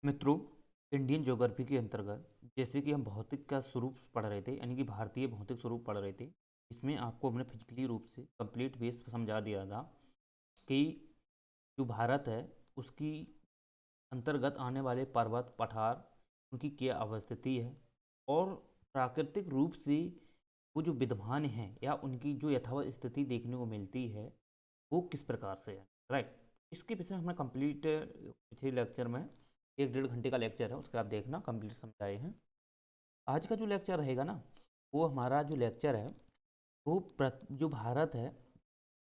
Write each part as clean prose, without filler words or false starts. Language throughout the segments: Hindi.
मित्रों, इंडियन ज्योग्राफी के अंतर्गत जैसे कि हम भौतिक का स्वरूप पढ़ रहे थे, यानी कि भारतीय भौतिक स्वरूप पढ़ रहे थे। इसमें आपको हमने फिजिकली रूप से कंप्लीट बेस समझा दिया था कि जो भारत है उसकी अंतर्गत आने वाले पर्वत पठार, उनकी क्या अवस्थिति है और प्राकृतिक रूप से वो जो विद्यमान हैं या उनकी जो यथावत स्थिति देखने को मिलती है वो किस प्रकार से है। राइट। इसके विषय में हमने कंप्लीट पिछले लेक्चर में 1 डेढ़ घंटे का लेक्चर है, उसका आप देखना कंप्लीट समझाए हैं। आज का जो लेक्चर रहेगा ना, वो हमारा जो लेक्चर है वो जो भारत है,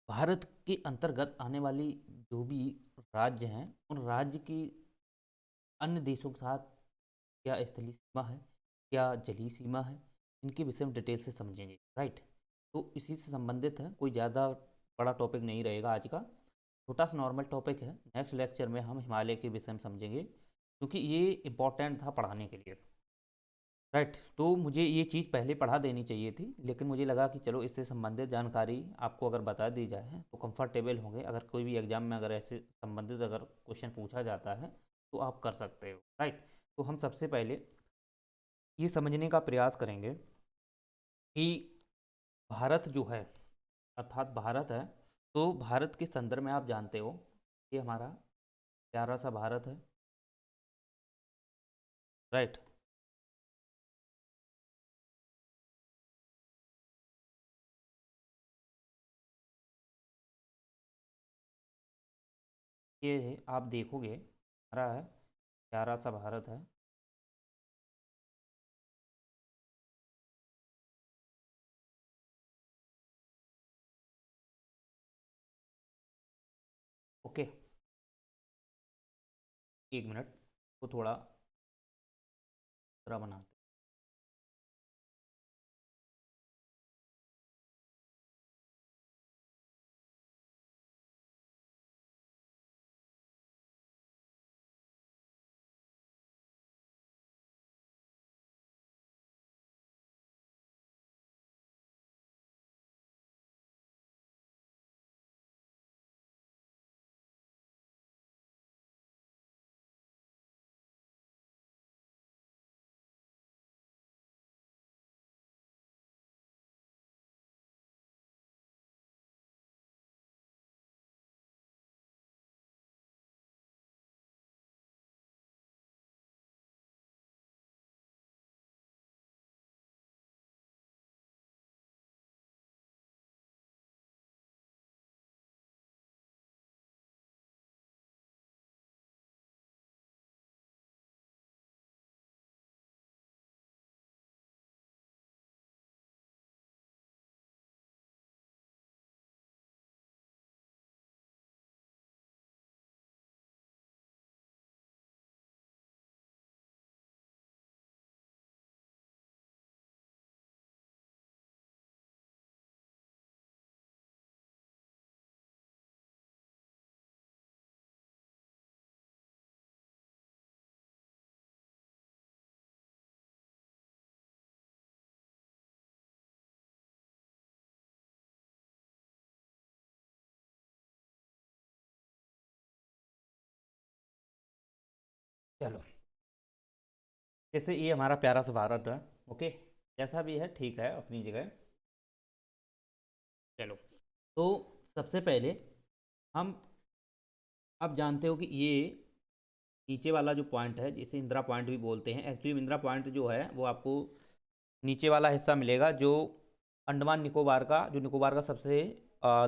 भारत के अंतर्गत आने वाली जो भी राज्य हैं उन राज्य की अन्य देशों के साथ क्या स्थलीय सीमा है, क्या जलीय सीमा है, इनके विषय में डिटेल से समझेंगे। राइट। तो इसी से संबंधित है, कोई ज़्यादा बड़ा टॉपिक नहीं रहेगा आज का, छोटा सा नॉर्मल टॉपिक है। नेक्स्ट लेक्चर में हम हिमालय के विषय में समझेंगे क्योंकि ये इम्पोर्टेंट था पढ़ाने के लिए। राइट। तो मुझे ये चीज़ पहले पढ़ा देनी चाहिए थी, लेकिन मुझे लगा कि चलो इससे संबंधित जानकारी आपको अगर बता दी जाए तो कंफर्टेबल होंगे। अगर कोई भी एग्जाम में अगर ऐसे संबंधित अगर क्वेश्चन पूछा जाता है तो आप कर सकते हो। राइट। तो हम सबसे पहले ये समझने का प्रयास करेंगे कि भारत जो है, अर्थात भारत है, तो भारत के संदर्भ में आप जानते हो ये हमारा प्यारा सा भारत है। राइट। ये है, आप देखोगे हमारा है, प्यारा सा भारत है। ओके। 1 मिनट को थोड़ा तरह बनाते हैं। चलो, जैसे ये हमारा प्यारा सा भारत है। ओके। जैसा भी है ठीक है अपनी जगह। चलो, तो सबसे पहले हम अब जानते हो कि ये नीचे वाला जो पॉइंट है जिसे इंदिरा पॉइंट भी बोलते हैं, एक्चुअली इंदिरा पॉइंट जो है वो आपको नीचे वाला हिस्सा मिलेगा जो अंडमान निकोबार का, जो निकोबार का सबसे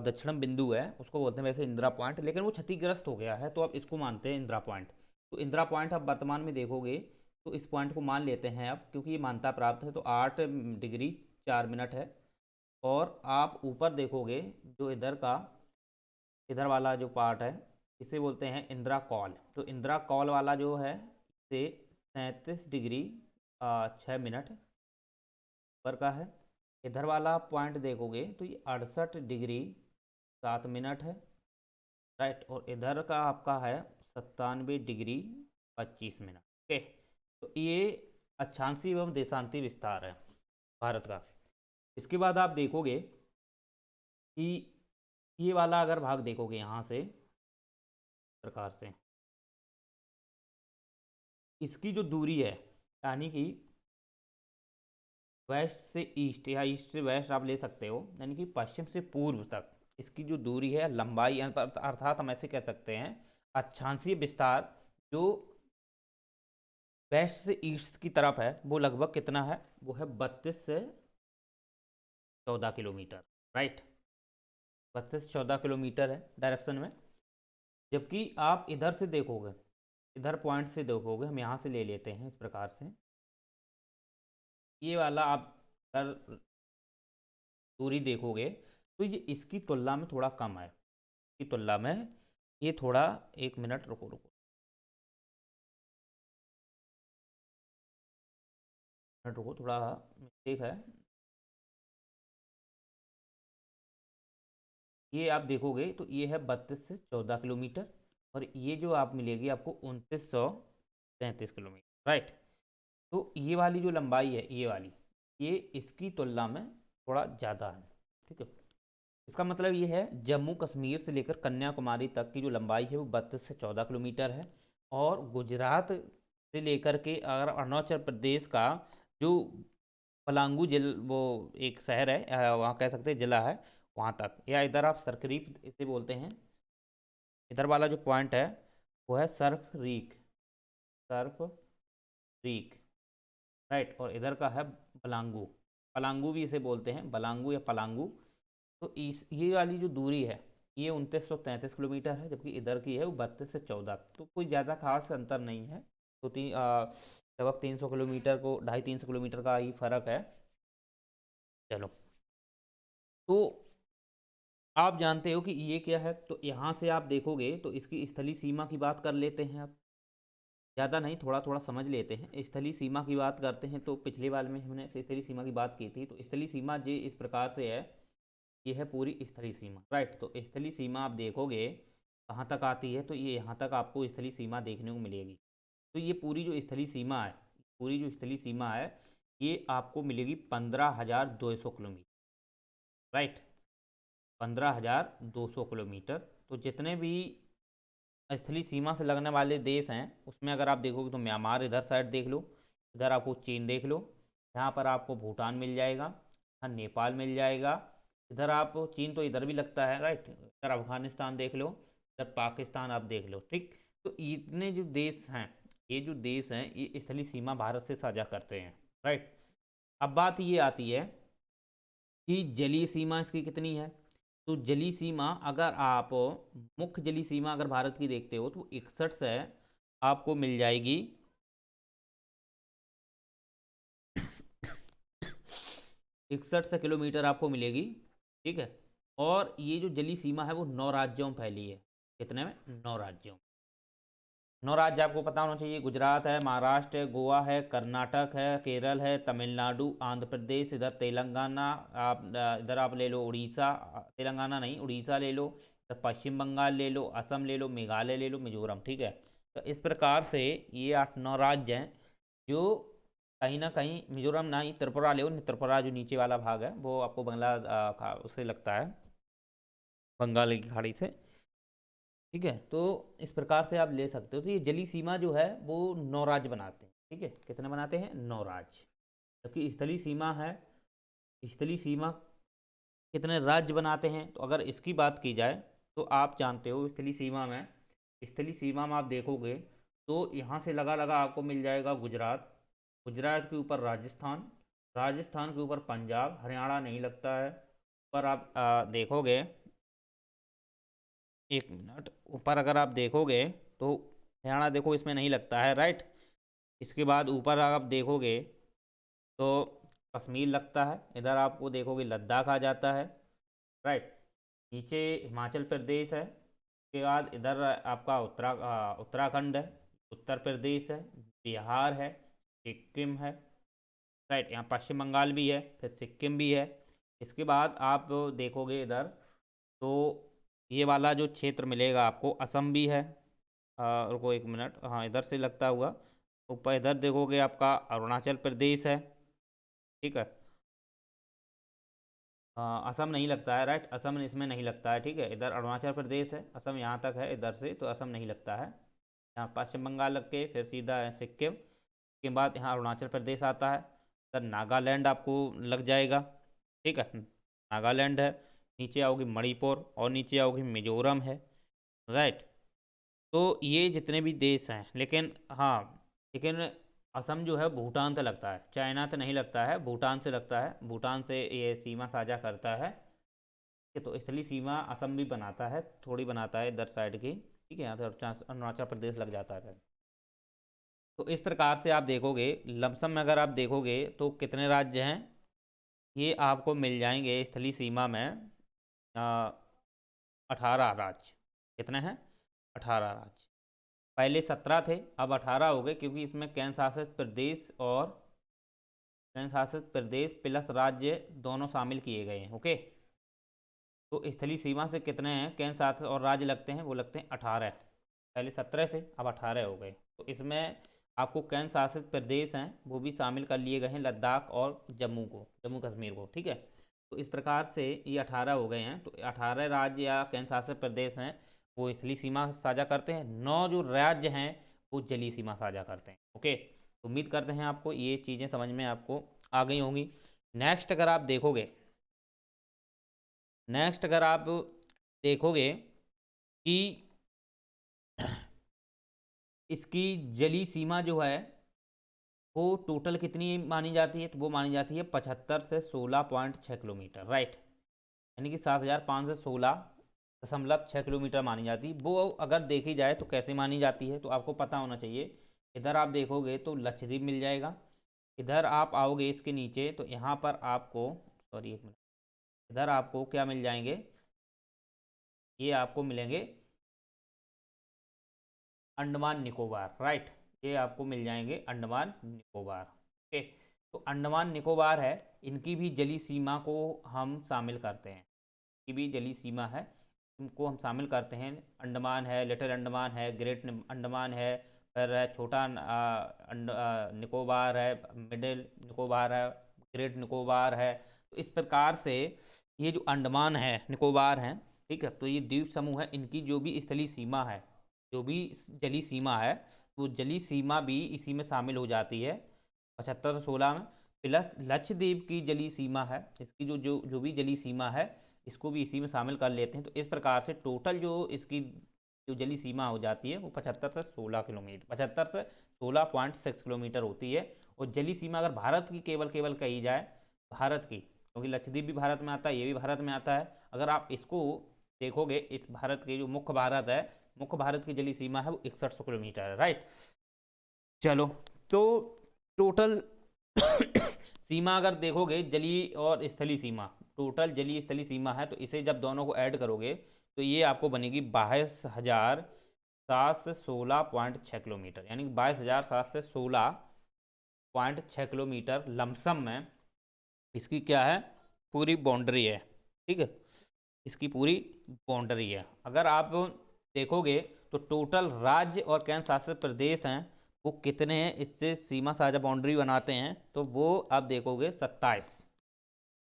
दक्षिणम बिंदु है उसको बोलते हैं वैसे इंदिरा पॉइंट, लेकिन वो क्षतिग्रस्त हो गया है तो अब इसको मानते हैं इंदिरा पॉइंट। तो इंदिरा पॉइंट अब वर्तमान में देखोगे तो इस पॉइंट को मान लेते हैं अब, क्योंकि ये मान्यता प्राप्त है। तो 8 डिग्री 4 मिनट है। और आप ऊपर देखोगे जो इधर का, इधर वाला जो पार्ट है इसे बोलते हैं इंदिरा कॉल। तो इंदिरा कॉल वाला जो है इसे 37 डिग्री 6 मिनट पर का है। इधर वाला पॉइंट देखोगे तो ये 68 डिग्री 7 मिनट है। राइट। और इधर का आपका है 97 डिग्री 25 मिनट। ओके। तो ये अक्षांशीय एवं देशांती विस्तार है भारत का। इसके बाद आप देखोगे कि ये वाला अगर भाग देखोगे यहाँ से प्रकार से, इसकी जो दूरी है, यानी कि वेस्ट से ईस्ट या ईस्ट से वेस्ट आप ले सकते हो, यानी कि पश्चिम से पूर्व तक इसकी जो दूरी है, लंबाई, अर्थात हम ऐसे कह सकते हैं अक्षांशीय विस्तार जो वेस्ट से ईस्ट की तरफ है वो लगभग कितना है, वो है 32 से 14 किलोमीटर, राइट। 32 से 14 किलोमीटर है डायरेक्शन में। जबकि आप इधर से देखोगे, इधर पॉइंट से देखोगे, हम यहाँ से ले लेते हैं इस प्रकार से, ये वाला आप अगर दूरी देखोगे तो ये इसकी तुलना में थोड़ा कम है, इसकी तुलना में ये थोड़ा, एक मिनट रुको रुको, मिनट रुको, थोड़ा मिस्टेक है। ये आप देखोगे तो ये है 32 से 14 किलोमीटर, और ये जो आप मिलेगी आपको 2933 किलोमीटर, राइट। तो ये वाली जो लंबाई है, ये वाली, ये इसकी तुलना में थोड़ा ज़्यादा है, ठीक है। इसका मतलब ये है जम्मू कश्मीर से लेकर कन्याकुमारी तक की जो लंबाई है वो 32 से 14 किलोमीटर है। और गुजरात से लेकर के अगर अरुणाचल प्रदेश का जो पलांगू जिल वो एक शहर है, वहाँ कह सकते हैं जिला है, वहाँ तक, या इधर आप सरकरीप इसे बोलते हैं, इधर वाला जो पॉइंट है वो है Surf rig, Surf rig, right. और इधर का है पलांगू, पलांगू भी इसे बोलते हैं, बलांगू या पलांगू। तो इस ये वाली जो दूरी है ये 2933 किलोमीटर है, जबकि इधर की है वो 32 से 14, तो कोई ज़्यादा खास अंतर नहीं है। तो लगभग 300 किलोमीटर को, 250-300 किलोमीटर का ही फर्क है। चलो, तो आप जानते हो कि ये क्या है, तो यहाँ से आप देखोगे तो इसकी स्थलीय सीमा की बात कर लेते हैं आप, ज़्यादा नहीं, थोड़ा थोड़ा समझ लेते हैं। स्थलीय सीमा की बात करते हैं तो पिछले बार में हमने स्थलीय सीमा की बात की थी, तो स्थलीय सीमा जी इस प्रकार से है, ये है पूरी स्थलीय सीमा, राइट। तो स्थलीय सीमा आप देखोगे कहाँ तक आती है, तो ये यहाँ तक आपको स्थलीय सीमा देखने को मिलेगी। तो ये पूरी जो स्थलीय सीमा है, पूरी जो स्थलीय सीमा है, ये आपको मिलेगी 15,200 किलोमीटर, राइट। 15,200 किलोमीटर। तो जितने भी स्थलीय सीमा से लगने वाले देश हैं उसमें अगर आप देखोगे तो म्यांमार इधर साइड देख लो, इधर आपको चीन देख लो, यहाँ पर आपको भूटान मिल जाएगा, यहाँ नेपाल मिल जाएगा, इधर आप चीन तो इधर भी लगता है, राइट। इधर अफगानिस्तान देख लो, इधर पाकिस्तान आप देख लो, ठीक। तो इतने जो देश हैं, ये जो देश हैं ये स्थलीय सीमा भारत से साझा करते हैं, राइट। अब बात ये आती है कि जलीय सीमा इसकी कितनी है। तो जलीय सीमा अगर आप, मुख्य जलीय सीमा अगर भारत की देखते हो तो 61 से आपको मिल जाएगी 61 से किलोमीटर आपको मिलेगी, ठीक है। और ये जो जलीय सीमा है वो 9 राज्यों में फैली है, कितने में, 9 राज्यों। 9 राज्य आपको पता होना चाहिए, गुजरात है, महाराष्ट्र है, गोवा है, कर्नाटक है, केरल है, तमिलनाडु, आंध्र प्रदेश, इधर तेलंगाना, आप इधर आप ले लो उड़ीसा, तेलंगाना नहीं उड़ीसा ले लो, इधर पश्चिम बंगाल ले लो, असम ले लो, मेघालय ले लो, मिजोरम, ठीक है। तो इस प्रकार से ये 8-9 राज्य हैं जो कहीं ना कहीं, मिजोरम नहीं, त्रिपुरा ले लो, त्रिपुरा जो नीचे वाला भाग है वो आपको बंगला उससे लगता है, बंगाल की खाड़ी से, ठीक है। तो इस प्रकार से आप ले सकते हो। तो ये जली सीमा जो है वो 9 राज्य बनाते हैं, ठीक है। कितने बनाते हैं, 9 राज्य। जबकि स्थलीय सीमा है, स्थलीय सीमा कितने राज्य बनाते हैं, तो अगर इसकी बात की जाए तो आप जानते हो स्थलीय सीमा में, स्थलीय सीमा में आप देखोगे तो यहाँ से लगा लगा आपको मिल जाएगा गुजरात, गुजरात के ऊपर राजस्थान, राजस्थान के ऊपर पंजाब, हरियाणा नहीं लगता है। ऊपर आप देखोगे, एक मिनट, ऊपर अगर आप देखोगे तो हरियाणा देखो इसमें नहीं लगता है, राइट। इसके बाद ऊपर आप देखोगे तो कश्मीर लगता है, इधर आपको देखोगे लद्दाख आ जाता है, राइट। नीचे हिमाचल प्रदेश है, उसके बाद इधर आपका उत्तराखंड है, उत्तर प्रदेश है, बिहार है, सिक्किम है, राइट। यहाँ पश्चिम बंगाल भी है, फिर सिक्किम भी है। इसके बाद आप देखोगे इधर तो ये वाला जो क्षेत्र मिलेगा आपको, असम भी है, रुको एक मिनट, हाँ इधर से लगता हुआ ऊपर इधर देखोगे आपका अरुणाचल प्रदेश है, ठीक है। असम नहीं लगता है, राइट, असम इसमें नहीं लगता है, ठीक है। इधर अरुणाचल प्रदेश है, असम यहाँ तक है इधर से, तो असम नहीं लगता है। यहाँ पश्चिम बंगाल लग के फिर सीधा है सिक्किम के बाद यहाँ अरुणाचल प्रदेश आता है, इधर नागालैंड आपको लग जाएगा। ठीक है, नागालैंड है, नीचे आओगी मणिपुर और नीचे आओगी मिजोरम है। राइट, तो ये जितने भी देश हैं, लेकिन हाँ, लेकिन असम जो है भूटान से लगता है, चाइना से नहीं लगता है, भूटान से लगता है, भूटान से ये सीमा साझा करता है। तो स्थलीय सीमा असम भी बनाता है, थोड़ी बनाता है इधर साइड की। ठीक है, यहाँ से अरुणाचल प्रदेश लग जाता है। तो इस प्रकार से आप देखोगे लमसम में, अगर आप देखोगे तो कितने राज्य हैं, ये आपको मिल जाएंगे स्थलीय सीमा में 18 राज्य। कितने हैं? 18 राज्य। पहले 17 थे, अब 18 हो गए, क्योंकि इसमें केंद्र शासित प्रदेश और केंद्र शासित प्रदेश प्लस राज्य दोनों शामिल किए गए हैं। ओके, तो स्थलीय सीमा से कितने हैं केंद्र शासित और राज्य लगते हैं? वो लगते हैं 18। पहले 17 से अब 18 हो गए। तो इसमें आपको केंद्र शासित प्रदेश हैं वो भी शामिल कर लिए गए हैं, लद्दाख और जम्मू कश्मीर को। ठीक है, तो इस प्रकार से ये 18 हो गए हैं। तो 18 राज्य या केंद्र शासित प्रदेश हैं वो स्थलीय सीमा साझा करते हैं, 9 जो राज्य हैं वो जलीय सीमा साझा करते हैं। ओके, तो उम्मीद करते हैं आपको ये चीज़ें समझ में आपको आ गई होंगी। नेक्स्ट अगर आप देखोगे कि इसकी जलीय सीमा जो है वो टोटल कितनी मानी जाती है, तो वो मानी जाती है 75 से 16.6 किलोमीटर। राइट, यानी कि 7516.6 किलोमीटर मानी जाती है। वो अगर देखी जाए तो कैसे मानी जाती है, तो आपको पता होना चाहिए। इधर आप देखोगे तो लक्षद्वीप मिल जाएगा, इधर आप आओगे इसके नीचे तो यहाँ पर आपको, सॉरी एक मिनट, इधर आपको क्या मिल जाएंगे, ये आपको मिलेंगे अंडमान निकोबार। राइट, ये आपको मिल जाएंगे अंडमान निकोबार। ओके, तो अंडमान निकोबार है, इनकी भी जलीय सीमा को हम शामिल करते हैं, की भी जलीय सीमा है, इनको हम शामिल करते हैं। अंडमान है, लिटिल अंडमान है, ग्रेट अंडमान है, फिर छोटा निकोबार है, मिडिल निकोबार है, ग्रेट निकोबार है। तो इस प्रकार से ये जो अंडमान है, निकोबार हैं, ठीक है, तो ये द्वीप समूह है, इनकी जो भी स्थलीय सीमा है, जो भी जलीय सीमा है, वो जलीय सीमा भी इसी में शामिल हो जाती है 75 से 16 में। प्लस लक्षद्वीप की जलीय सीमा है, इसकी जो जो जो भी जलीय सीमा है इसको भी इसी में शामिल कर लेते हैं। तो इस प्रकार से टोटल जो इसकी जो जलीय सीमा हो जाती है वो 75 से 16 किलोमीटर, 75 से 16.6 किलोमीटर होती है। और जलीय सीमा अगर भारत की केवल कही जाए, भारत की, क्योंकि लक्षद्वीप भी भारत में आता है, ये भी भारत में आता है, अगर आप इसको देखोगे, इस भारत के जो मुख्य भारत है, मुख्य भारत की जलीय सीमा है वो 6100 किलोमीटर है। राइट, चलो, तो टोटल सीमा अगर देखोगे जलीय और स्थलीय सीमा, टोटल जलीय स्थलीय सीमा है, तो इसे जब दोनों को ऐड करोगे तो ये आपको बनेगी 22,700 से 16.6 किलोमीटर, यानी 22,700 से 16.6 किलोमीटर लमसम में इसकी क्या है, पूरी बाउंड्री है। ठीक है, इसकी पूरी बाउंड्री है। अगर आप देखोगे तो टोटल राज्य और केंद्र शासित प्रदेश हैं वो कितने हैं, इससे सीमा साझा बाउंड्री बनाते हैं, तो वो आप देखोगे 27।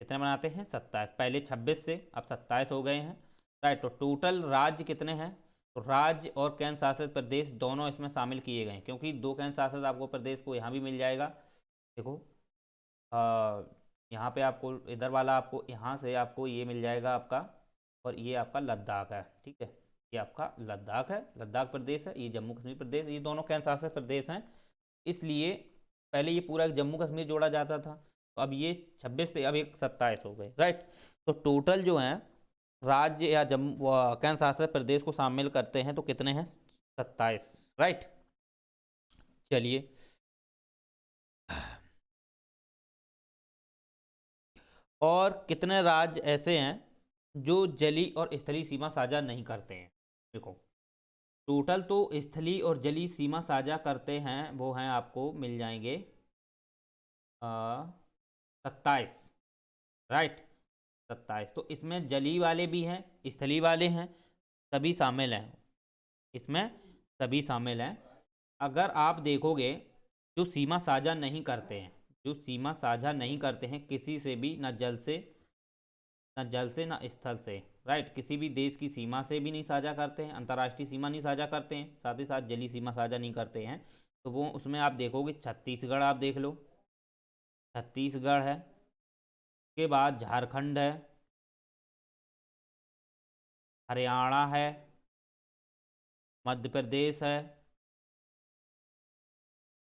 कितने बनाते हैं? 27। पहले 26 से अब 27 हो गए हैं। राइट, तो टोटल राज्य कितने हैं, तो राज्य और केंद्र शासित प्रदेश दोनों इसमें शामिल किए गए हैं, क्योंकि 2 केंद्र शासित आपको प्रदेश को यहाँ भी मिल जाएगा। देखो यहाँ पे आपको इधर वाला, आपको यहाँ से आपको ये मिल जाएगा आपका, और ये आपका लद्दाख है। ठीक है, ये आपका लद्दाख है, लद्दाख प्रदेश है, ये जम्मू कश्मीर प्रदेश, ये दोनों केंद्र शासित प्रदेश हैं। इसलिए पहले ये पूरा जम्मू कश्मीर जोड़ा जाता था, तो अब ये 26 थे, अब एक 27 हो गए। राइट, तो टोटल जो हैं राज्य या जम्मू केंद्र शासित प्रदेश को शामिल करते हैं तो कितने हैं? 27। राइट, चलिए, और कितने राज्य ऐसे हैं जो जलीय और स्थलीय सीमा साझा नहीं करते हैं? देखो, टोटल तो स्थलीय और जलीय सीमा साझा करते हैं वो हैं, आपको मिल जाएंगे 27। राइट, 27। तो इसमें जलीय वाले भी हैं, स्थलीय वाले हैं, सभी शामिल हैं, इसमें सभी शामिल हैं। अगर आप देखोगे जो सीमा साझा नहीं करते हैं, जो सीमा साझा नहीं करते हैं किसी से भी, ना जल से, ना स्थल से, राइट, किसी भी देश की सीमा से भी नहीं साझा करते हैं, अंतर्राष्ट्रीय सीमा नहीं साझा करते हैं, साथ ही साथ जलीय सीमा साझा नहीं करते हैं। तो वो उसमें आप देखोगे छत्तीसगढ़, आप देख लो, छत्तीसगढ़ है, उसके बाद झारखंड है, हरियाणा है, मध्य प्रदेश है,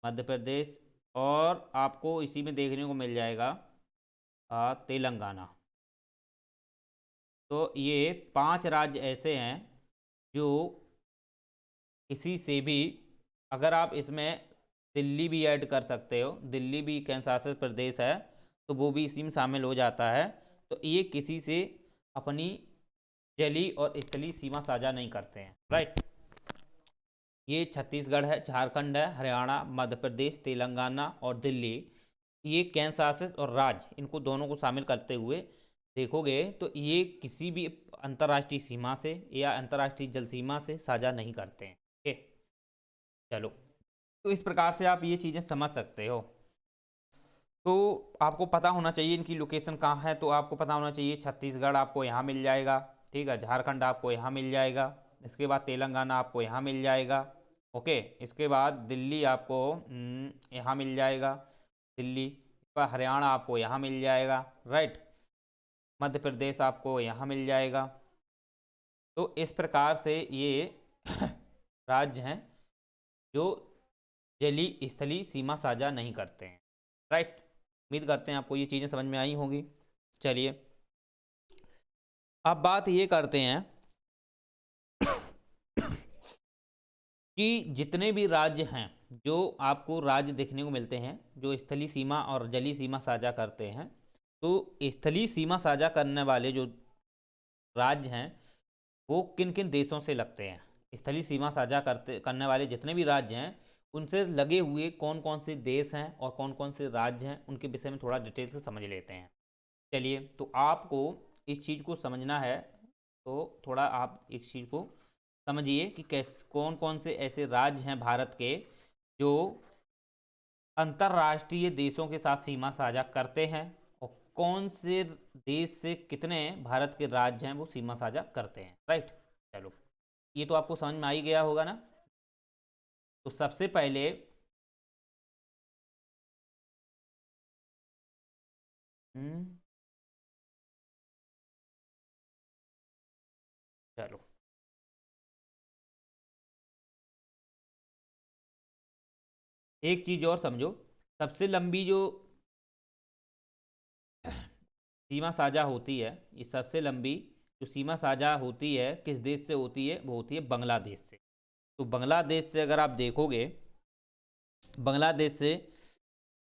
मध्य प्रदेश, और आपको इसी में देखने को मिल जाएगा तेलंगाना। तो ये 5 राज्य ऐसे हैं जो किसी से भी, अगर आप इसमें दिल्ली भी ऐड कर सकते हो, दिल्ली भी केंद्र शासित प्रदेश है, तो वो भी इसी में शामिल हो जाता है। तो ये किसी से अपनी जलीय और स्थलीय सीमा साझा नहीं करते हैं, राइट। ये छत्तीसगढ़ है, झारखंड है, हरियाणा, मध्य प्रदेश, तेलंगाना और दिल्ली, ये केंद्र शासित और राज्य, इनको दोनों को शामिल करते हुए देखोगे तो ये किसी भी अंतर्राष्ट्रीय सीमा से या अंतर्राष्ट्रीय जल सीमा से साझा नहीं करते हैं। ओके, चलो, तो इस प्रकार से आप ये चीज़ें समझ सकते हो। तो आपको पता होना चाहिए इनकी लोकेशन कहाँ है। तो आपको पता होना चाहिए छत्तीसगढ़ आपको यहाँ मिल जाएगा, ठीक है, झारखंड आपको यहाँ मिल जाएगा, इसके बाद तेलंगाना आपको यहाँ मिल जाएगा, ओके, इसके बाद दिल्ली आपको यहाँ मिल जाएगा, दिल्ली, पर हरियाणा आपको यहाँ मिल जाएगा, राइट, मध्य प्रदेश आपको यहाँ मिल जाएगा। तो इस प्रकार से ये राज्य हैं जो जलीय स्थलीय सीमा साझा नहीं करते हैं, राइट। उम्मीद करते हैं आपको ये चीज़ें समझ में आई होंगी। चलिए, अब बात ये करते हैं कि जितने भी राज्य हैं, जो आपको राज्य देखने को मिलते हैं जो स्थलीय सीमा और जलीय सीमा साझा करते हैं, तो स्थलीय सीमा साझा करने वाले जो राज्य हैं वो किन किन देशों से लगते हैं। स्थलीय सीमा साझा करने वाले जितने भी राज्य हैं उनसे लगे हुए कौन कौन से देश हैं और कौन कौन से राज्य हैं, उनके विषय में थोड़ा डिटेल से समझ लेते हैं। चलिए, तो आपको इस चीज़ को समझना है, तो थोड़ा आप इस चीज़ को समझिए कि कौन कौन से ऐसे राज्य हैं भारत के जो अंतर्राष्ट्रीय देशों के साथ सीमा साझा करते हैं, और कौन से देश से कितने भारत के राज्य हैं वो सीमा साझा करते हैं, राइट। चलो, ये तो आपको समझ में आ ही गया होगा ना। तो सबसे पहले चलो, एक चीज और समझो, सबसे लंबी जो सीमा साझा होती है, ये सबसे लंबी जो सीमा साझा होती है किस देश से होती है, वो होती है बांग्लादेश से। तो बांग्लादेश से अगर आप देखोगे, बांग्लादेश से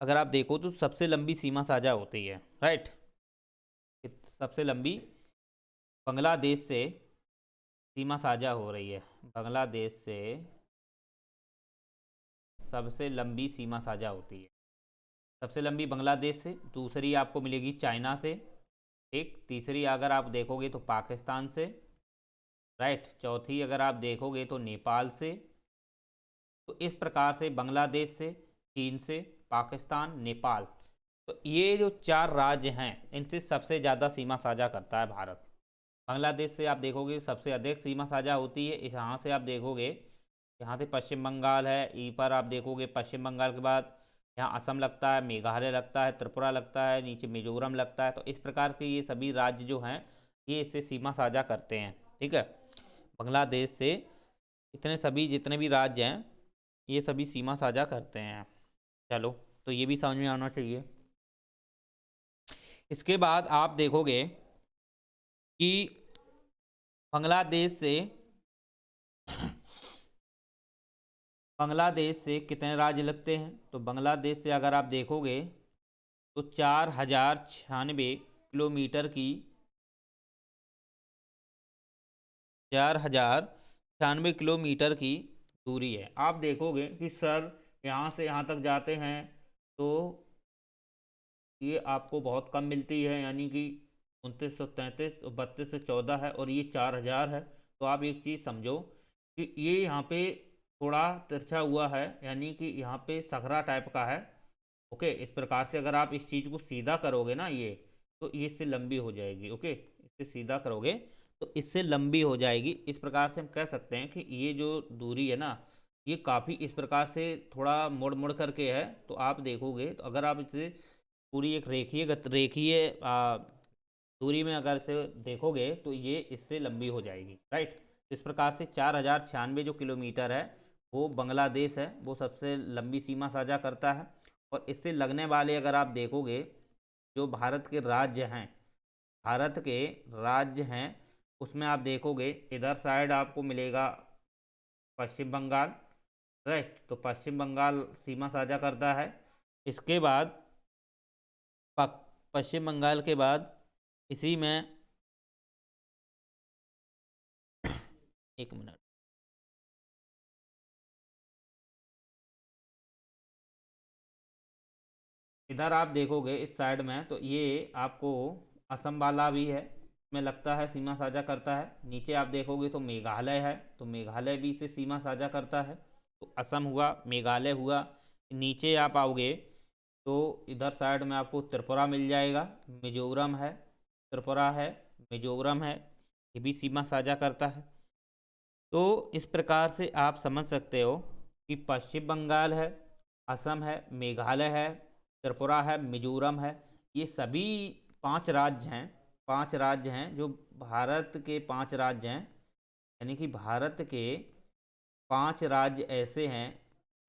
अगर आप देखो तो सबसे लंबी सीमा साझा होती है, राइट। सबसे लंबी बांग्लादेश से सीमा साझा हो रही है, बांग्लादेश से सबसे लंबी सीमा साझा होती है, सबसे लंबी बांग्लादेश से, दूसरी आपको मिलेगी चाइना से, एक तीसरी अगर आप देखोगे तो पाकिस्तान से, राइट, चौथी अगर आप देखोगे तो नेपाल से। तो इस प्रकार से बांग्लादेश से, चीन से, पाकिस्तान, नेपाल, तो ये जो 4 राज्य हैं इनसे सबसे ज़्यादा सीमा साझा करता है भारत। बांग्लादेश से आप देखोगे सबसे अधिक सीमा साझा होती है, इस यहाँ से आप देखोगे, यहाँ से पश्चिम बंगाल है, ई पर आप देखोगे पश्चिम बंगाल के बाद यहाँ असम लगता है, मेघालय लगता है, त्रिपुरा लगता है, नीचे मिजोरम लगता है। तो इस प्रकार के ये सभी राज्य जो हैं ये इससे सीमा साझा करते हैं, ठीक है। बांग्लादेश से इतने सभी जितने भी राज्य हैं ये सभी सीमा साझा करते हैं। चलो, तो ये भी समझ में आना चाहिए। इसके बाद आप देखोगे कि बांग्लादेश से कितने राज्य लगते हैं। तो बांग्लादेश से अगर आप देखोगे तो 4096 किलोमीटर की 4096 किलोमीटर की दूरी है। आप देखोगे कि सर यहाँ से यहाँ तक जाते हैं तो ये आपको बहुत कम मिलती है, यानी कि 2933 और 3214 है, और ये 4000 है। तो आप एक चीज़ समझो कि ये यहाँ पे थोड़ा तिरछा हुआ है, यानी कि यहाँ पे सखरा टाइप का है, ओके। इस प्रकार से अगर आप इस चीज़ को सीधा करोगे ना, ये तो ये इससे लंबी हो जाएगी, ओके, इससे सीधा करोगे तो इससे लंबी हो जाएगी। इस प्रकार से हम कह सकते हैं कि ये जो दूरी है ना, ये काफ़ी इस प्रकार से थोड़ा मुड़ मुड़ करके है। तो आप देखोगे तो अगर आप इसे पूरी एक रेखीय दूरी में अगर इसे देखोगे तो ये इससे लंबी हो जाएगी, राइट। इस प्रकार से 4096 जो किलोमीटर है वो बांग्लादेश है, वो सबसे लंबी सीमा साझा करता है। और इससे लगने वाले अगर आप देखोगे जो भारत के राज्य हैं उसमें आप देखोगे इधर साइड आपको मिलेगा पश्चिम बंगाल, राइट। तो पश्चिम बंगाल सीमा साझा करता है। इसके बाद पश्चिम बंगाल के बाद इसी में, एक मिनट, इधर आप देखोगे इस साइड में तो ये आपको असम वाला भी है, इसमें लगता है सीमा साझा करता है। नीचे आप देखोगे तो मेघालय है, तो मेघालय भी इसे सीमा साझा करता है। तो असम हुआ, मेघालय हुआ। नीचे आप आओगे तो इधर साइड में आपको त्रिपुरा मिल जाएगा, मिजोरम है, त्रिपुरा है, मिजोरम है, ये भी सीमा साझा करता है। तो इस प्रकार से आप समझ सकते हो कि पश्चिम बंगाल है, असम है, मेघालय है, त्रिपुरा है, मिजोरम है, ये सभी पांच राज्य हैं। पांच राज्य हैं जो भारत के पांच राज्य हैं, यानी कि भारत के पांच राज्य ऐसे हैं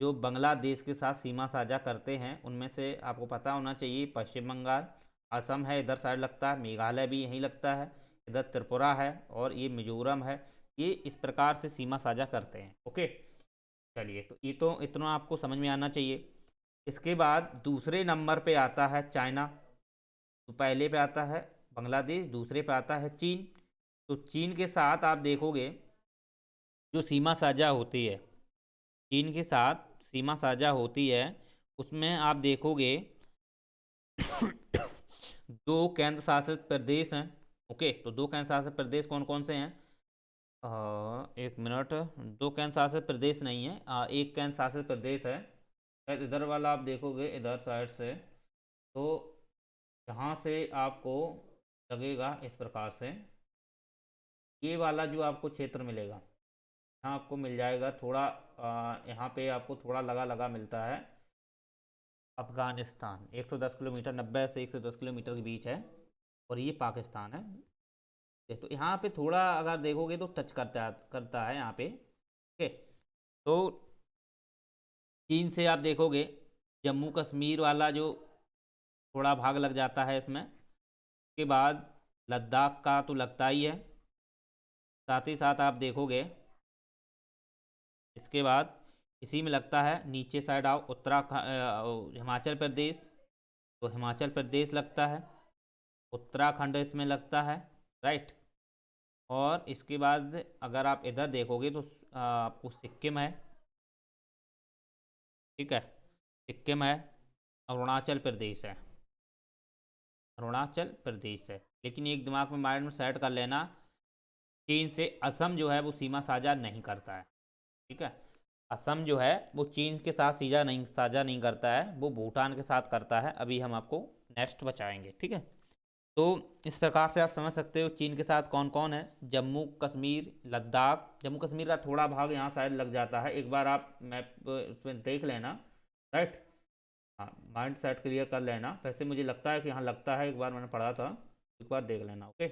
जो बांग्लादेश के साथ सीमा साझा करते हैं। उनमें से आपको पता होना चाहिए पश्चिम बंगाल, असम है इधर साइड लगता है, मेघालय भी यहीं लगता है, इधर त्रिपुरा है और ये मिजोरम है। ये इस प्रकार से सीमा साझा करते हैं, ओके। चलिए, तो ये तो इतना आपको समझ में आना चाहिए। इसके बाद दूसरे नंबर पे आता है चाइना। तो पहले पे आता है बांग्लादेश, दूसरे पे आता है चीन। तो चीन के साथ आप देखोगे जो सीमा साझा होती है, चीन के साथ सीमा साझा होती है, उसमें आप देखोगे दो केंद्र शासित प्रदेश हैं, ओके। तो दो केंद्र शासित प्रदेश कौन कौन से हैं? एक मिनट, दो केंद्र शासित प्रदेश नहीं है, एक केंद्र शासित प्रदेश है। शायद इधर वाला आप देखोगे इधर साइड से, तो यहाँ से आपको लगेगा इस प्रकार से, ये वाला जो आपको क्षेत्र मिलेगा, यहाँ आपको मिल जाएगा थोड़ा, यहाँ पे आपको थोड़ा लगा लगा मिलता है अफगानिस्तान। 110 किलोमीटर, 90 से 110 किलोमीटर के बीच है। और ये पाकिस्तान है। तो यहाँ पे थोड़ा अगर देखोगे तो टच करता है यहाँ पे, ओके। तो चीन से आप देखोगे जम्मू कश्मीर वाला जो थोड़ा भाग लग जाता है इसमें। उसके बाद लद्दाख का तो लगता ही है, साथ ही साथ आप देखोगे इसके बाद इसी में लगता है, नीचे साइड आओ उत्तराखंड, हिमाचल प्रदेश, तो हिमाचल प्रदेश लगता है, उत्तराखंड इसमें लगता है, राइट। और इसके बाद अगर आप इधर देखोगे तो आपको सिक्किम है, ठीक है, सिक्किम है, अरुणाचल प्रदेश है, अरुणाचल प्रदेश है। लेकिन एक दिमाग में माइंड में सेट कर लेना, चीन से असम जो है वो सीमा साझा नहीं करता है, ठीक है। असम जो है वो चीन के साथ साझा नहीं करता है, वो भूटान के साथ करता है। अभी हम आपको नेक्स्ट बचाएंगे, ठीक है। तो इस प्रकार से आप समझ सकते हो चीन के साथ कौन कौन है। जम्मू कश्मीर, लद्दाख, जम्मू कश्मीर का थोड़ा भाग यहाँ शायद लग जाता है, एक बार आप मैप उसमें देख लेना, राइट। हाँ, माइंड सेट क्लियर कर लेना। वैसे मुझे लगता है कि यहाँ लगता है, एक बार मैंने पढ़ा था, एक बार देख लेना, ओके।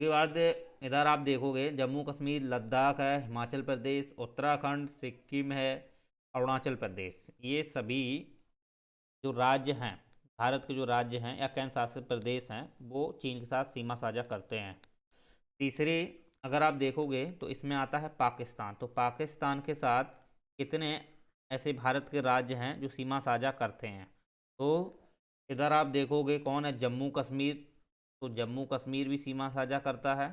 उसके बाद इधर आप देखोगे जम्मू कश्मीर, लद्दाख है, हिमाचल प्रदेश, उत्तराखंड, सिक्किम है, अरुणाचल प्रदेश, ये सभी जो राज्य हैं, भारत के जो राज्य हैं या केंद्र शासित प्रदेश हैं, वो चीन के साथ सीमा साझा करते हैं। तीसरे अगर आप देखोगे तो इसमें आता है पाकिस्तान। तो पाकिस्तान के साथ कितने ऐसे भारत के राज्य हैं जो सीमा साझा करते हैं? तो इधर आप देखोगे कौन है, जम्मू कश्मीर। तो जम्मू कश्मीर भी सीमा साझा करता है,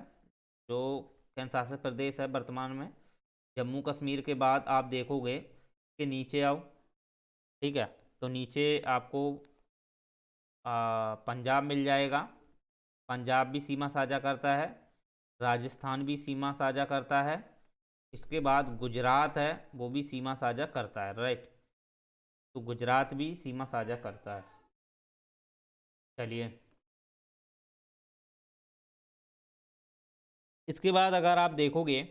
जो केंद्र शासित प्रदेश है वर्तमान में। जम्मू कश्मीर के बाद आप देखोगे कि नीचे आओ, ठीक है, तो नीचे आपको पंजाब मिल जाएगा, पंजाब भी सीमा साझा करता है, राजस्थान भी सीमा साझा करता है। इसके बाद गुजरात है, वो भी सीमा साझा करता है, राइट। तो गुजरात भी सीमा साझा करता है। चलिए, इसके बाद अगर आप देखोगे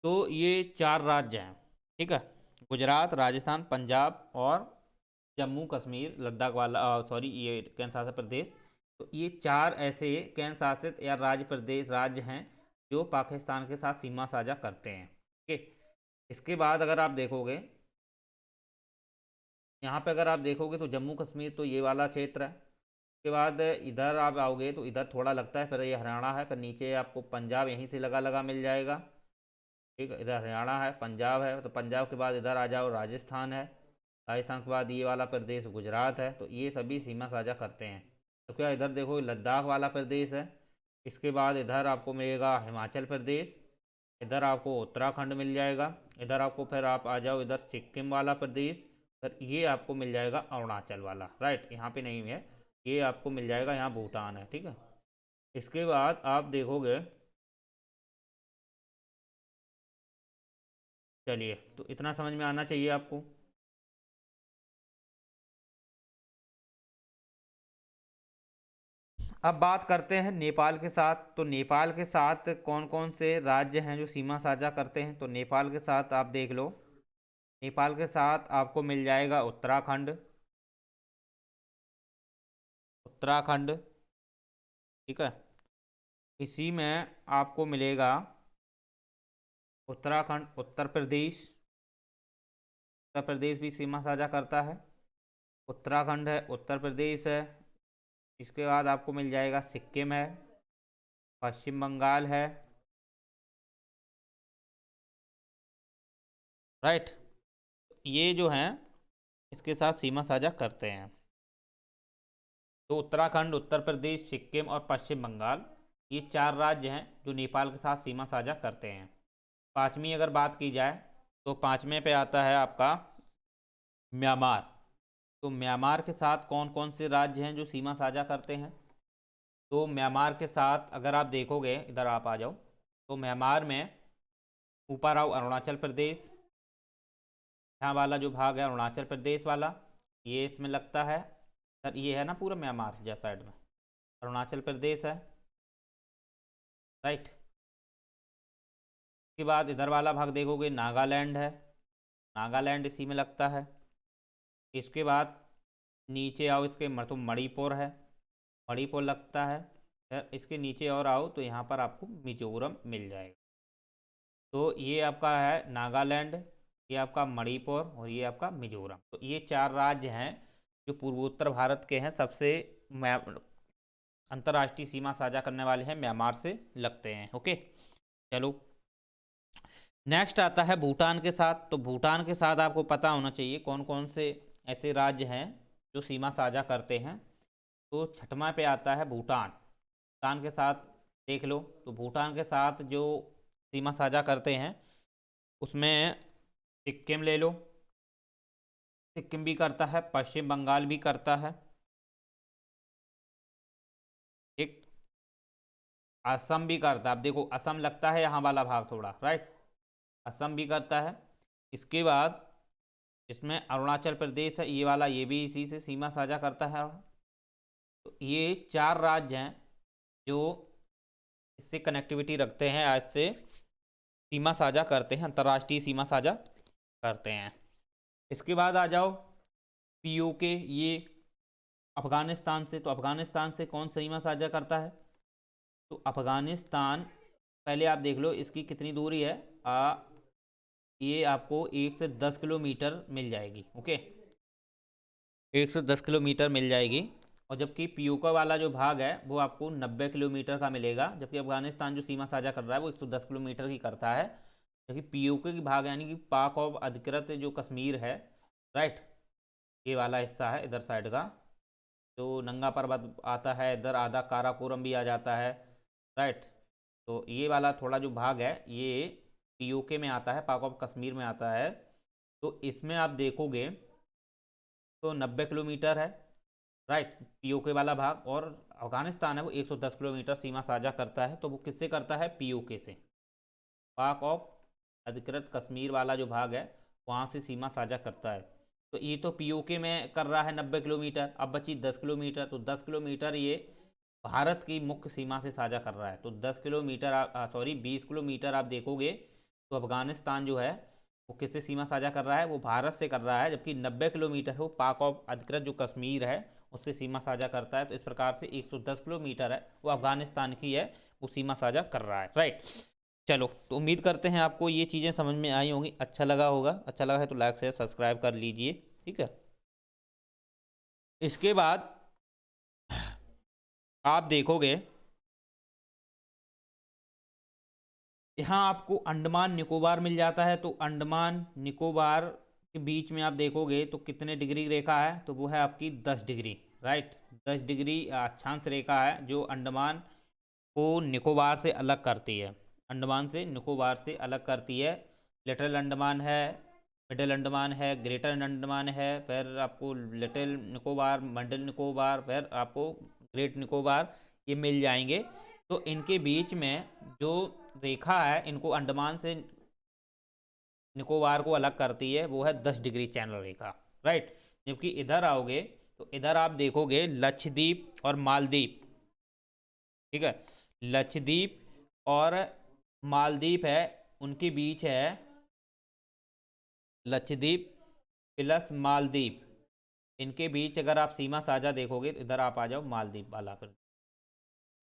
तो ये 4 राज्य हैं, ठीक है। गुजरात, राजस्थान, पंजाब और जम्मू कश्मीर लद्दाख वाला, सॉरी, ये केंद्र शासित प्रदेश। तो ये 4 ऐसे केंद्र शासित या राज्य हैं जो पाकिस्तान के साथ सीमा साझा करते हैं, ठीक है। इसके बाद अगर आप देखोगे, यहाँ पे अगर आप देखोगे तो जम्मू कश्मीर तो ये वाला क्षेत्र है। उसके बाद इधर आप आओगे तो इधर थोड़ा लगता है, फिर ये हरियाणा है, फिर नीचे आपको पंजाब यहीं से लगा लगा मिल जाएगा, ठीक है। इधर हरियाणा है, पंजाब है, तो पंजाब के बाद इधर आ जाओ राजस्थान है, राजस्थान के बाद ये वाला प्रदेश गुजरात है। तो ये सभी सीमा साझा करते हैं। तो क्या इधर देखो लद्दाख वाला प्रदेश है। इसके बाद इधर आपको मिलेगा हिमाचल प्रदेश, इधर आपको उत्तराखंड मिल जाएगा, इधर आपको फिर आप आ जाओ इधर सिक्किम वाला प्रदेश, फिर ये आपको मिल जाएगा अरुणाचल वाला, राइट, यहाँ पे नहीं है, ये आपको मिल जाएगा, यहाँ भूटान है, ठीक है। इसके बाद आप देखोगे, चलिए, तो इतना समझ में आना चाहिए आपको। अब बात करते हैं नेपाल के साथ। तो नेपाल के साथ कौन कौन से राज्य हैं जो सीमा साझा करते हैं? तो नेपाल के साथ आप देख लो, नेपाल के साथ आपको मिल जाएगा उत्तराखंड, उत्तराखंड, ठीक है। इसी में आपको मिलेगा उत्तराखंड, उत्तर प्रदेश, उत्तर प्रदेश भी सीमा साझा करता है। उत्तराखंड है, उत्तर प्रदेश है। इसके बाद आपको मिल जाएगा सिक्किम है, पश्चिम बंगाल है, राइट। ये जो हैं इसके साथ सीमा साझा करते हैं। तो उत्तराखंड, उत्तर प्रदेश, सिक्किम और पश्चिम बंगाल, ये 4 राज्य हैं जो नेपाल के साथ सीमा साझा करते हैं। पाँचवीं अगर बात की जाए तो पाँचवें पे आता है आपका म्यांमार। तो म्यांमार के साथ कौन कौन से राज्य हैं जो सीमा साझा करते हैं? तो म्यांमार के साथ अगर आप देखोगे, इधर आप आ जाओ, तो म्यांमार में ऊपर आओ अरुणाचल प्रदेश, यहाँ वाला जो भाग है अरुणाचल प्रदेश वाला, ये इसमें लगता है सर, ये है ना पूरा म्यांमार जैसा साइड में अरुणाचल प्रदेश है, राइट। उसके बाद इधर वाला भाग देखोगे नागालैंड है, नागालैंड इसी में लगता है। इसके बाद नीचे आओ, इसके तो मणिपुर है, मणिपुर लगता है। फिर इसके नीचे और आओ तो यहाँ पर आपको मिजोरम मिल जाएगा। तो ये आपका है नागालैंड, ये आपका मणिपुर और ये आपका मिजोरम। तो ये 4 राज्य हैं जो पूर्वोत्तर भारत के हैं, सबसे अंतर्राष्ट्रीय सीमा साझा करने वाले हैं, म्यांमार से लगते हैं, ओके। चलो, नेक्स्ट आता है भूटान के साथ। तो भूटान के साथ आपको पता होना चाहिए कौन कौन से ऐसे राज्य हैं जो सीमा साझा करते हैं। तो छठवां पे आता है भूटान। भूटान के साथ देख लो, तो भूटान के साथ जो सीमा साझा करते हैं उसमें सिक्किम ले लो, सिक्किम भी करता है, पश्चिम बंगाल भी करता है, ठीक, असम भी करता है। अब देखो असम लगता है यहाँ वाला भाग थोड़ा, राइट, असम भी करता है। इसके बाद इसमें अरुणाचल प्रदेश है, ये वाला, ये भी इसी से सीमा साझा करता है। तो ये 4 राज्य हैं जो इससे कनेक्टिविटी रखते हैं, आज से सीमा साझा करते हैं, अंतर्राष्ट्रीय सीमा साझा करते हैं। इसके बाद आ जाओ पीओके, ये अफगानिस्तान से। तो अफगानिस्तान से कौन सीमा साझा करता है? तो अफगानिस्तान, पहले आप देख लो इसकी कितनी दूरी है, ये आपको 1 से 10 किलोमीटर मिल जाएगी, ओके, 1 से 10 किलोमीटर मिल जाएगी। और जबकि पीओके वाला जो भाग है वो आपको 90 किलोमीटर का मिलेगा, जबकि अफगानिस्तान जो सीमा साझा कर रहा है वो 110 किलोमीटर की करता है। जबकि पीओके की भाग यानी कि पाक और अधिकृत जो कश्मीर है, राइट, ये वाला हिस्सा है इधर साइड का, जो नंगा पर्वत आता है इधर, आधा काराकोरम भी आ जाता है, राइट। तो ये वाला थोड़ा जो भाग है ये पीओके में आता है, पाक ऑफ कश्मीर में आता है। तो इसमें आप देखोगे तो 90 किलोमीटर है, राइट, पीओके वाला भाग। और अफगानिस्तान है वो 110 किलोमीटर सीमा साझा करता है। तो वो किससे करता है? पीओके से, पाक ऑफ अधिकृत कश्मीर वाला जो भाग है वहाँ से सीमा साझा करता है। तो ये तो पीओके में कर रहा है 90 किलोमीटर, अब बची 10 किलोमीटर, तो 10 किलोमीटर ये भारत की मुख्य सीमा से साझा कर रहा है। तो 10 किलोमीटर, सॉरी 20 किलोमीटर आप देखोगे तो अफगानिस्तान जो है वो किससे सीमा साझा कर रहा है, वो भारत से कर रहा है, जबकि 90 किलोमीटर वो पाक ऑफ अधिकृत जो कश्मीर है उससे सीमा साझा करता है। तो इस प्रकार से 110 किलोमीटर है वो अफगानिस्तान की है, वो सीमा साझा कर रहा है, राइट। चलो, तो उम्मीद करते हैं आपको ये चीज़ें समझ में आई होंगी, अच्छा लगा होगा। अच्छा लगा है तो लाइक शेयर सब्सक्राइब कर लीजिए, ठीक है। इसके बाद आप देखोगे यहाँ आपको अंडमान निकोबार मिल जाता है। तो अंडमान निकोबार के बीच में आप देखोगे तो कितने डिग्री रेखा है, तो वो है आपकी 10 डिग्री, राइट। 10 डिग्री अक्षांश रेखा है जो अंडमान को निकोबार से अलग करती है, अंडमान से निकोबार से अलग करती है। लिटिल अंडमान है, मिडिल अंडमान है, ग्रेटर अंडमान है, फिर आपको लिटिल निकोबार, मिडिल निकोबार, फिर आपको ग्रेट निकोबार, ये मिल जाएंगे। तो इनके बीच में जो रेखा है इनको अंडमान से निकोबार को अलग करती है, वो है 10 डिग्री चैनल रेखा, राइट। जबकि इधर आओगे तो इधर आप देखोगे लक्षद्वीप और मालदीव, ठीक है। लक्षद्वीप और मालदीव है, उनके बीच है लक्षद्वीप प्लस मालदीव, इनके बीच अगर आप सीमा साझा देखोगे तो इधर आप आ जाओ मालदीव वाला, फिर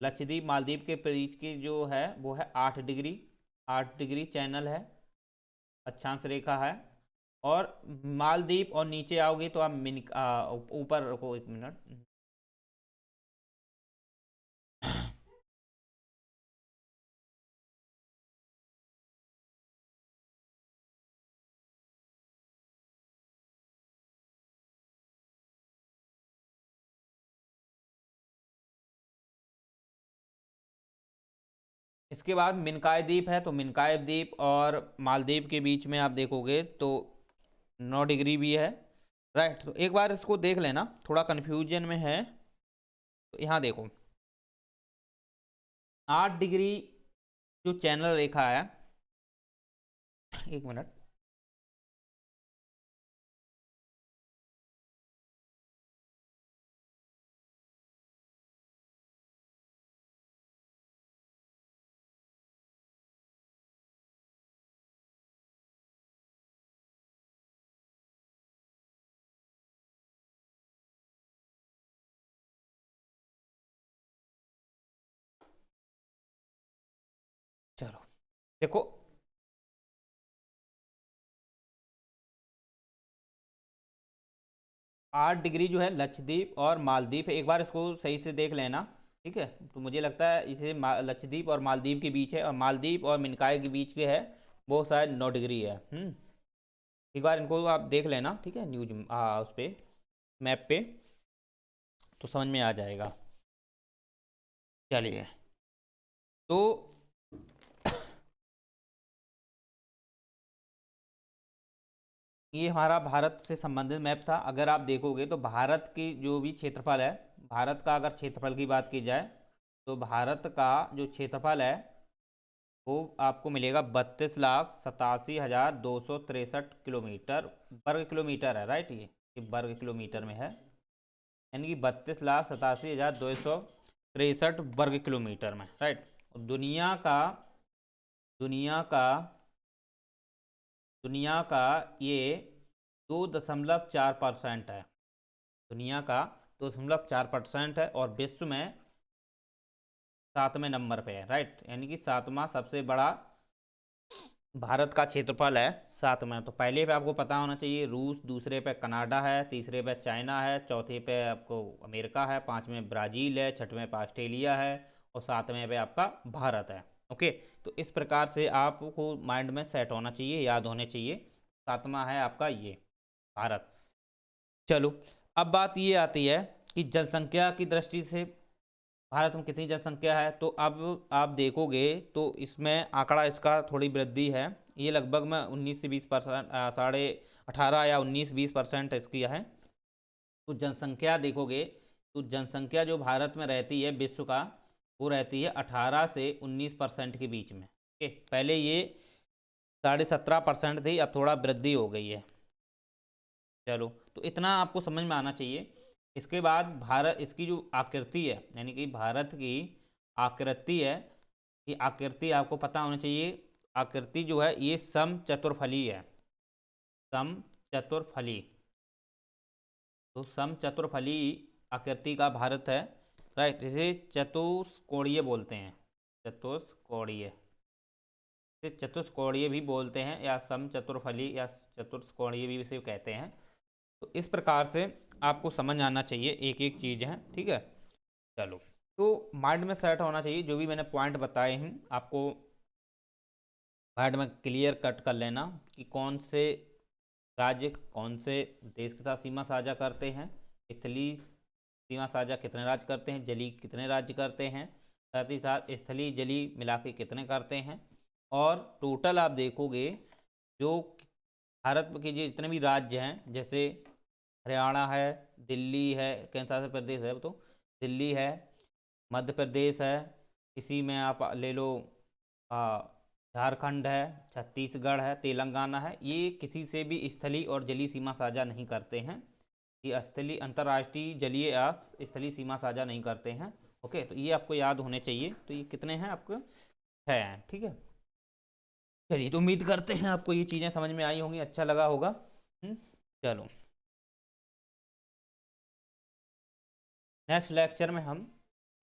लक्षद्वीप मालदीव के बीच की जो है वो है 8 डिग्री, 8 डिग्री चैनल है, अक्षांश रेखा है। और मालदीव और नीचे आओगे तो आप ऊपर रुको 1 मिनट। इसके बाद मिनकाय द्वीप है, तो मिनकाय द्वीप और मालदीव के बीच में आप देखोगे तो 9 डिग्री भी है, राइट। तो एक बार इसको देख लेना, थोड़ा कन्फ्यूजन में है। तो यहाँ देखो 8 डिग्री जो चैनल रेखा है, 1 मिनट, चलो देखो 8 डिग्री जो है लक्षद्वीप और मालदीव है, एक बार इसको सही से देख लेना, ठीक है। तो मुझे लगता है इसे लक्षद्वीप और मालदीव के बीच है, और मालदीव और मिनकाय के बीच के है वो शायद 9 डिग्री है। एक बार इनको आप देख लेना, ठीक है, न्यूज उस पर मैप पे, तो समझ में आ जाएगा। चलिए, तो ये हमारा भारत से संबंधित मैप था। अगर आप देखोगे तो भारत की जो भी क्षेत्रफल है, भारत का अगर क्षेत्रफल की बात की जाए तो भारत का जो क्षेत्रफल है वो आपको मिलेगा 32,87,263 वर्ग किलोमीटर है, राइट। ये वर्ग किलोमीटर में है, यानी कि 32,87,263 वर्ग किलोमीटर में, राइट। और दुनिया का दुनिया का ये 2.4% है, दुनिया का 2.4% है, और विश्व में 7वें नंबर पे है, राइट। यानी कि 7वां सबसे बड़ा भारत का क्षेत्रफल है, 7वां। तो पहले पे आपको पता होना चाहिए रूस, दूसरे पे कनाडा है, तीसरे पे चाइना है, चौथे पे आपको अमेरिका है, 5वें ब्राज़ील है, 6वें पे ऑस्ट्रेलिया है, और 7वें पे आपका भारत है। ओके, तो इस प्रकार से आपको माइंड में सेट होना चाहिए, याद होने चाहिए। 7वां है आपका ये भारत। चलो, अब बात ये आती है कि जनसंख्या की दृष्टि से भारत में कितनी जनसंख्या है। तो अब आप देखोगे तो इसमें आंकड़ा इसका थोड़ी वृद्धि है, ये लगभग में 19 से 20%, 18 या 19-20% इसकी है। तो जनसंख्या देखोगे तो जनसंख्या जो भारत में रहती है विश्व का, वो रहती है 18 से 19% के बीच में। ओके, पहले ये 17.5% थी, अब थोड़ा वृद्धि हो गई है। चलो, तो इतना आपको समझ में आना चाहिए। इसके बाद भारत, इसकी जो आकृति है, यानी कि भारत की आकृति है, ये आकृति आपको पता होना चाहिए। आकृति जो है ये समचतुरफली है, समचतुरफली। तो समचतुरफली आकृति का भारत है, राइट। इसे चतुष्कोणीय बोलते हैं, चतुष्कोणीय, इसे चतुष्कोणीय भी बोलते हैं, या समचतुरफली या चतुष्कोणीय भी इसे कहते हैं। तो इस प्रकार से आपको समझ आना चाहिए, एक एक चीज़ है, ठीक है। चलो, तो माइंड में सेट होना चाहिए, जो भी मैंने पॉइंट बताए हैं आपको माइंड में क्लियर कट कर लेना कि कौन से राज्य कौन से देश के साथ सीमा साझा करते हैं, स्थलीय सीमा साझा कितने राज्य करते हैं, जलीय कितने राज्य करते हैं, साथ ही साथ स्थलीय जलीय मिला के कितने करते हैं। और टोटल आप देखोगे जो भारत के जितने भी राज्य हैं, जैसे हरियाणा है, दिल्ली है, केंद्र शासित प्रदेश है तो दिल्ली है, मध्य प्रदेश है, इसी में आप ले लो झारखंड है, छत्तीसगढ़ है, तेलंगाना है, ये किसी से भी स्थलीय और जलीय सीमा साझा नहीं करते हैं। ये स्थलीय अंतर्राष्ट्रीय जलीय या स्थलीय सीमा साझा नहीं करते हैं। ओके, तो ये आपको याद होने चाहिए। तो ये कितने हैं आपको, 6 हैं, ठीक है। चलिए, तो उम्मीद करते हैं आपको ये चीज़ें समझ में आई होंगी, अच्छा लगा होगा। चलो, नेक्स्ट लेक्चर में हम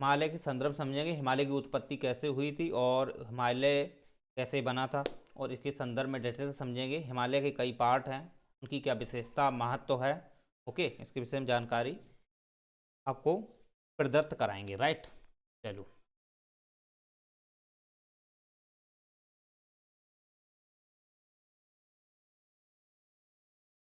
हिमालय के संदर्भ समझेंगे, हिमालय की उत्पत्ति कैसे हुई थी और हिमालय कैसे बना था, और इसके संदर्भ में डिटेल से समझेंगे। हिमालय के कई पार्ट हैं, उनकी क्या विशेषता महत्व है, ओके, इसके विषय में जानकारी आपको प्रदत्त कराएंगे, राइट। चलो।